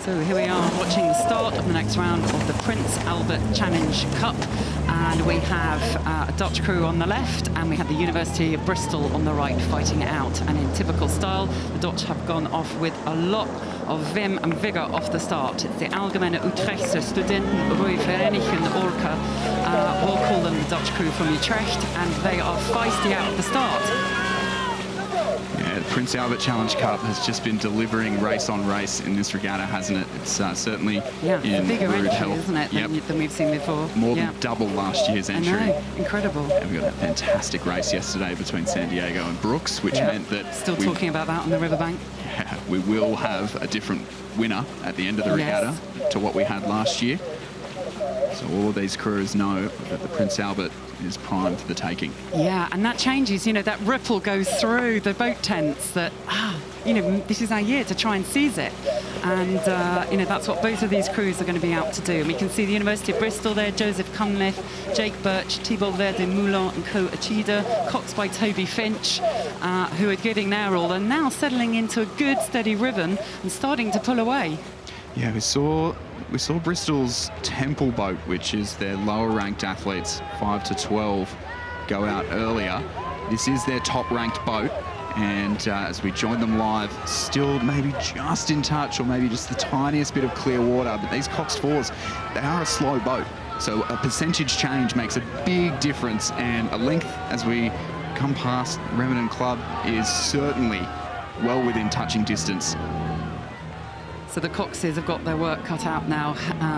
So here we are watching the start of the next round of the Prince Albert Challenge Cup, and we have a Dutch crew on the left and we have the University of Bristol on the right fighting it out. And in typical style, the Dutch have gone off with a lot of vim and vigour off the start. It's the Algemene Utrechtse Studenten Royal Regatta, Orca. We'll call them the Dutch crew from Utrecht, and they are feisty out of the start. Yeah, the Prince Albert Challenge Cup has just been delivering race on race in this regatta, hasn't it? It's certainly in bigger rude entry, health. Isn't it, than we've seen before. More than double last year's entry. I know, incredible. And we got a fantastic race yesterday between San Diego and Brooks, which meant that... Still talking about that on the riverbank. Yeah, we will have a different winner at the end of the regatta to what we had last year. So all of these crews know that the Prince Albert is primed for the taking. Yeah, and that changes, you know, that ripple goes through the boat tents that, you know, this is our year to try and seize it. And, you know, that's what both of these crews are going to be out to do. And we can see the University of Bristol there, Joseph Cunliffe, Jake Birch, Thibault Verde Moulin and Co. Achida, coxed by Toby Finch, who are giving their all and now settling into a good, steady rhythm and starting to pull away. Yeah, we saw Bristol's Temple boat, which is their lower-ranked athletes, 5 to 12, go out earlier. This is their top-ranked boat, and as we join them live, still maybe just in touch or maybe just the tiniest bit of clear water, but these Cox 4s, they are a slow boat, so a percentage change makes a big difference, and a length as we come past Remington Club is certainly well within touching distance. So the Coxes have got their work cut out now,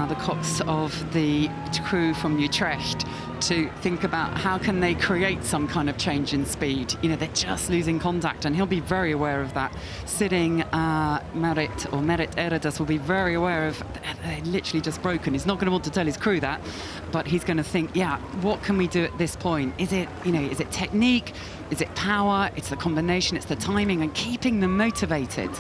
the Cox of the crew from Utrecht, to think about how can they create some kind of change in speed. You know, they're just losing contact, and he'll be very aware of that. Sitting Merit Eredus will be very aware of they're literally just broken. He's not going to want to tell his crew that, but he's going to think, yeah, what can we do at this point? Is it, you know, is it technique? Is it power? It's the combination, it's the timing and keeping them motivated.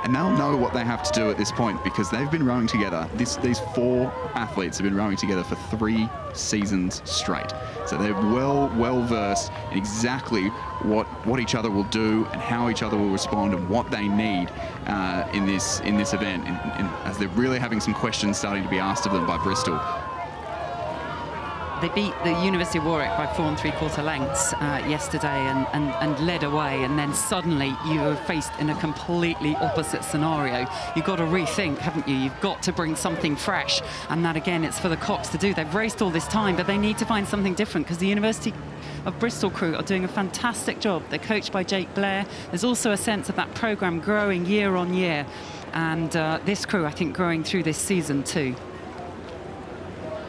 And they'll know what they have to do at this point because they've been rowing together. These 4 athletes have been rowing together for 3 seasons straight. So they're well versed in exactly what each other will do and how each other will respond and what they need in this event. And as they're really having some questions starting to be asked of them by Bristol. They beat the University of Warwick by 4 3/4 lengths yesterday and led away, and then suddenly you are faced in a completely opposite scenario. You've got to rethink, haven't you? You've got to bring something fresh, and that again, it's for the Cox to do. They've raced all this time, but they need to find something different because the University of Bristol crew are doing a fantastic job. They're coached by Jake Blair. There's also a sense of that programme growing year on year, and this crew, I think, growing through this season too.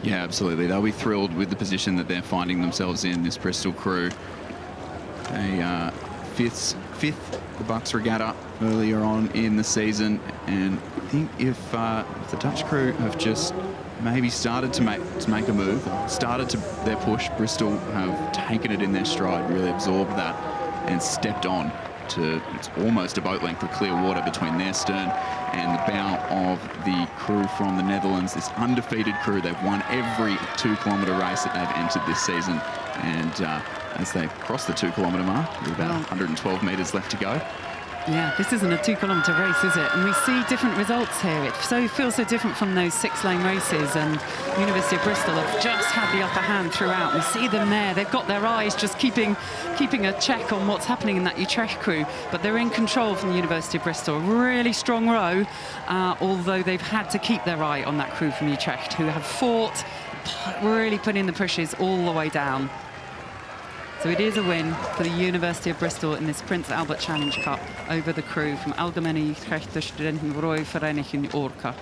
Yeah, absolutely. They'll be thrilled with the position that they're finding themselves in, this Bristol crew. They fifth the Bucks Regatta earlier on in the season, and I think if the Dutch crew have just maybe started to make a move, started their push, Bristol have taken it in their stride, really absorbed that, and stepped on to it's almost a boat length of clear water between their stern and the bow of the crew from the Netherlands, this undefeated crew. They've won every 2-kilometre race that they've entered this season, and as they cross the 2-kilometre mark with about 112 metres left to go. Yeah, this isn't a 2-kilometre race, is it? And we see different results here. It feels so different from those 6-lane races, and University of Bristol have just had the upper hand throughout. We see them there. They've got their eyes just keeping a check on what's happening in that Utrecht crew, but they're in control from the University of Bristol. Really strong row, although they've had to keep their eye on that crew from Utrecht, who have fought, really put in the pushes all the way down. So it is a win for the University of Bristol in this Prince Albert Challenge Cup over the crew from Algemene Utrechtse Studenten Royal Regatta Orca.